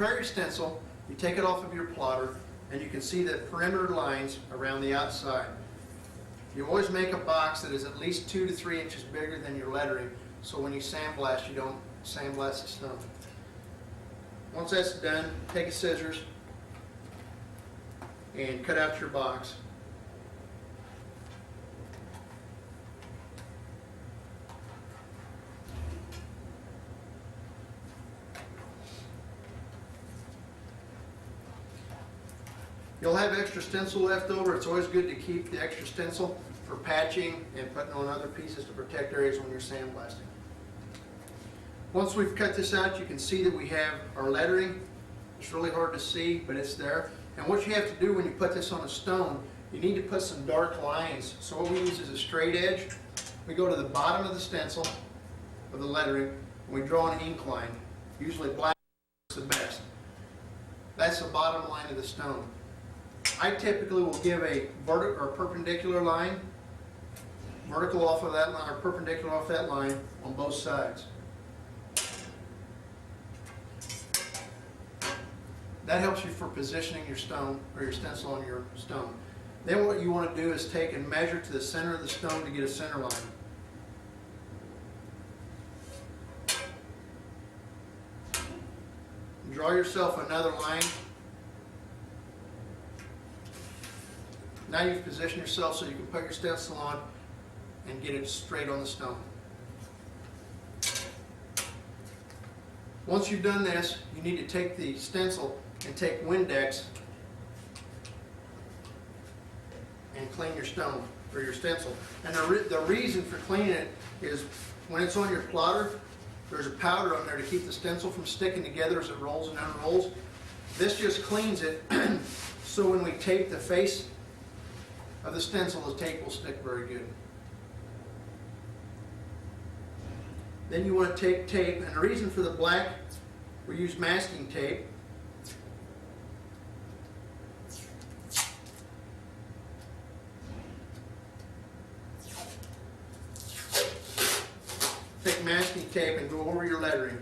prepare your stencil, you take it off of your plotter, and you can see the perimeter lines around the outside. You always make a box that is at least 2 to 3 inches bigger than your lettering, so when you sandblast, you don't sandblast the stone. Once that's done, take a scissors and cut out your box. You'll have extra stencil left over. It's always good to keep the extra stencil for patching and putting on other pieces to protect areas when you're sandblasting. Once we've cut this out, you can see that we have our lettering. It's really hard to see, but it's there. And what you have to do when you put this on a stone, you need to put some dark lines. So what we use is a straight edge. We go to the bottom of the stencil of the lettering, and we draw an incline. Usually black is the best. That's the bottom line of the stone. I typically will give a vertical or perpendicular line, vertical off of that line or perpendicular off that line on both sides. That helps you for positioning your stone or your stencil on your stone. Then what you want to do is take and measure to the center of the stone to get a center line. Draw yourself another line. Now you've positioned yourself so you can put your stencil on and get it straight on the stone. Once you've done this, you need to take the stencil and take Windex and clean your stone or your stencil. And the reason for cleaning it is when it's on your plotter, there's a powder on there to keep the stencil from sticking together as it rolls and unrolls. This just cleans it so when we tape the face of the stencil, the tape will stick very good. Then you want to take tape, and the reason for the black, we use masking tape. Take masking tape and go over your lettering.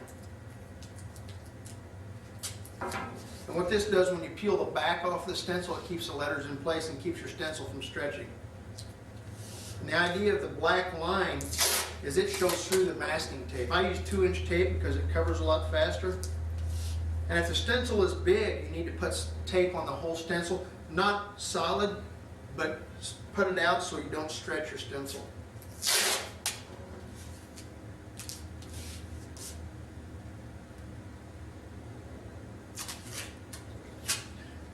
And what this does, when you peel the back off the stencil, it keeps the letters in place and keeps your stencil from stretching. And the idea of the black line is it shows through the masking tape. I use 2-inch tape because it covers a lot faster. And if the stencil is big, you need to put tape on the whole stencil. Not solid, but put it out so you don't stretch your stencil.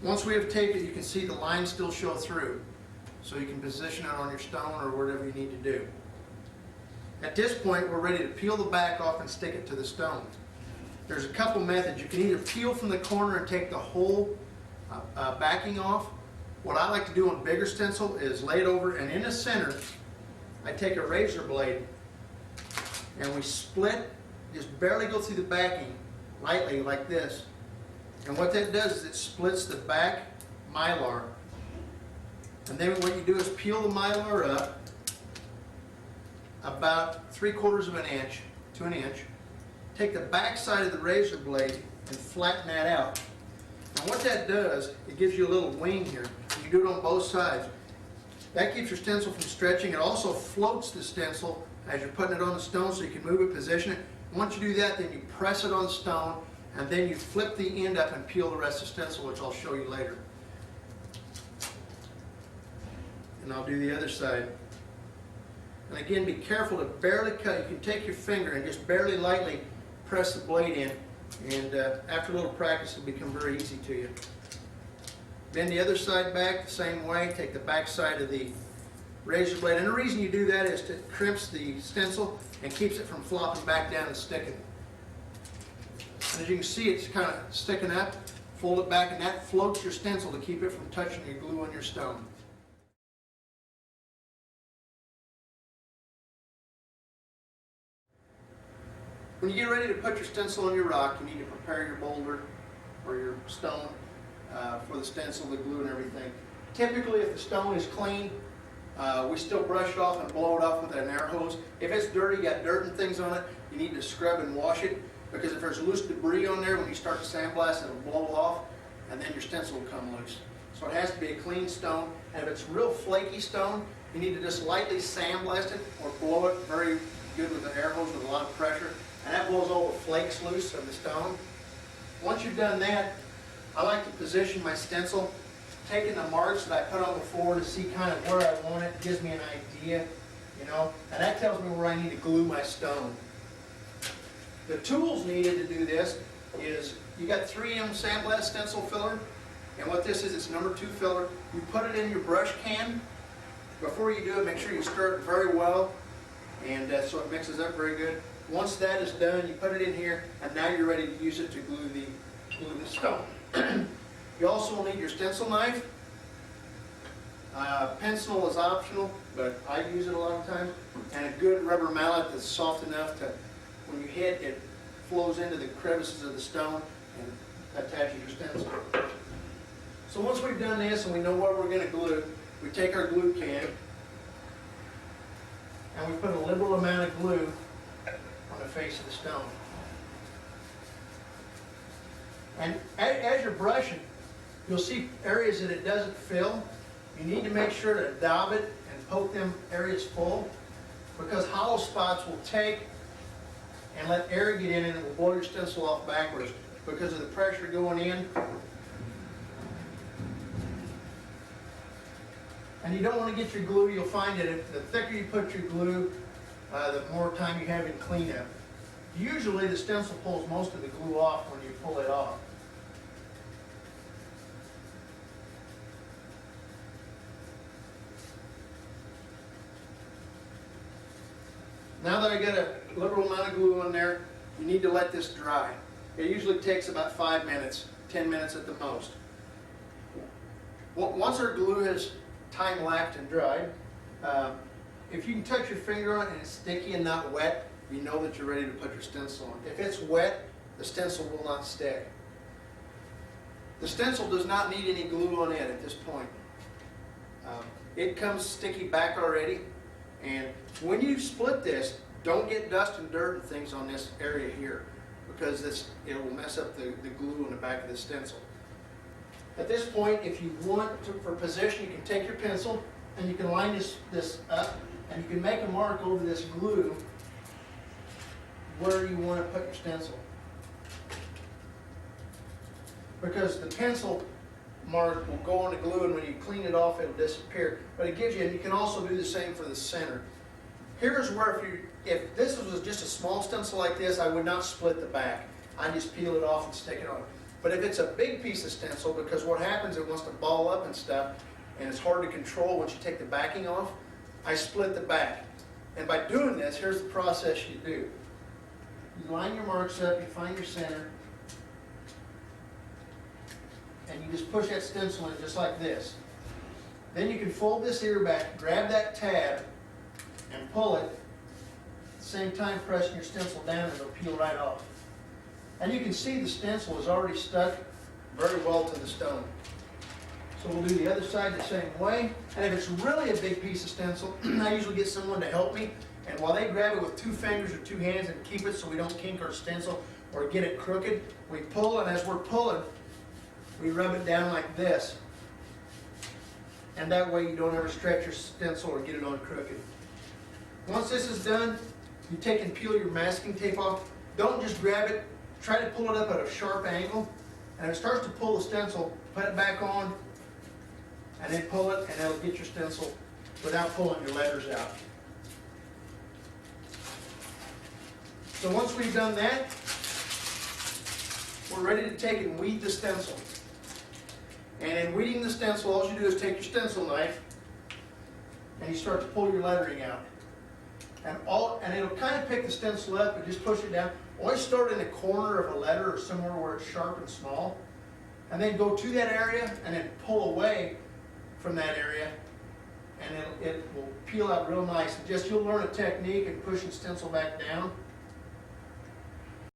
Once we have taped it, you can see the lines still show through. So you can position it on your stone or whatever you need to do. At this point, we're ready to peel the back off and stick it to the stone. There's a couple methods. You can either peel from the corner and take the whole backing off. What I like to do on bigger stencil is lay it over, and in the center, I take a razor blade and we split, just barely go through the backing, lightly like this. And what that does is it splits the back mylar. And then what you do is peel the mylar up about 3/4 of an inch to an inch. Take the back side of the razor blade and flatten that out. And what that does, it gives you a little wing here. You do it on both sides. That keeps your stencil from stretching. It also floats the stencil as you're putting it on the stone so you can move it, position it. And once you do that, then you press it on the stone, and then you flip the end up and peel the rest of the stencil, which I'll show you later. And I'll do the other side. And again, be careful to barely cut. You can take your finger and just barely lightly press the blade in, and after a little practice, it'll become very easy to you. Bend the other side back the same way. Take the back side of the razor blade. And the reason you do that is to crimps the stencil and keeps it from flopping back down and sticking. And as you can see, it's kind of sticking up. Fold it back, and that floats your stencil to keep it from touching your glue on your stone. When you get ready to put your stencil on your rock, you need to prepare your boulder or your stone for the stencil, the glue, and everything. Typically, if the stone is clean, we still brush it off and blow it off with an air hose. If it's dirty, got dirt and things on it, you need to scrub and wash it. because if there's loose debris on there, when you start to sandblast, it'll blow off, and then your stencil will come loose. So it has to be a clean stone, and if it's real flaky stone, you need to just lightly sandblast it or blow it very good with an air hose with a lot of pressure, and that blows all the flakes loose of the stone. Once you've done that, I like to position my stencil, taking the marks that I put on the floor to see kind of where I want it. It gives me an idea, you know, and that tells me where I need to glue my stone. The tools needed to do this is, you got 3M Sandblast stencil filler, and what this is, it's number 2 filler. You put it in your brush can. Before you do it, make sure you stir it very well, and so it mixes up very good. Once that is done, you put it in here, and now you're ready to use it to glue the stone. You also will need your stencil knife. Pencil is optional, but I use it a lot of times, and a good rubber mallet that's soft enough to, when you hit, it flows into the crevices of the stone and attaches your stencil. So once we've done this and we know what we're going to glue, we take our glue can and we put a liberal amount of glue on the face of the stone. And as you're brushing, you'll see areas that it doesn't fill. You need to make sure to dab it and poke them areas full, because hollow spots will take and let air get in and it will blow your stencil off backwards because of the pressure going in. And you don't want to get your glue, you'll find that if the thicker you put your glue, the more time you have in cleanup. Usually the stencil pulls most of the glue off when you pull it off. Now that I got a liberal amount of glue on there, you need to let this dry. It usually takes about 5 minutes, 10 minutes at the most. Once our glue has time-lapsed and dried, if you can touch your finger on it and it's sticky and not wet, you know that you're ready to put your stencil on. If it's wet, the stencil will not stick. The stencil does not need any glue on it at this point. It comes sticky back already, and when you split this, don't get dust and dirt and things on this area here, because it will mess up the glue on the back of the stencil. At this point, if you want to, for position, you can take your pencil and you can line this up, and you can make a mark over this glue where you want to put your stencil. Because the pencil mark will go on the glue, and when you clean it off, it'll disappear. But it gives you, and you can also do the same for the center. Here's where if this was just a small stencil like this, I would not split the back. I just peel it off and stick it on. But if it's a big piece of stencil, because what happens, it wants to ball up and stuff, and it's hard to control once you take the backing off, I split the back. And by doing this, here's the process you do. You line your marks up, you find your center, and you just push that stencil in just like this. Then you can fold this ear back, grab that tab, and pull it, at the same time pressing your stencil down, and it'll peel right off. And you can see the stencil is already stuck very well to the stone. So we'll do the other side the same way. And if it's really a big piece of stencil, I usually get someone to help me. And while they grab it with 2 fingers or 2 hands and keep it so we don't kink our stencil or get it crooked, we pull, and as we're pulling, we rub it down like this. And that way you don't ever stretch your stencil or get it on crooked. Once this is done, you take and peel your masking tape off. Don't just grab it. Try to pull it up at a sharp angle, and if it starts to pull the stencil, put it back on, and then pull it, and that'll get your stencil without pulling your letters out. So once we've done that, we're ready to take and weed the stencil. And in weeding the stencil, all you do is take your stencil knife, and you start to pull your lettering out. And it'll kind of pick the stencil up and just push it down. Always start in the corner of a letter or somewhere where it's sharp and small, and then go to that area and then pull away from that area, and it will peel out real nice. And just, you'll learn a technique in pushing stencil back down.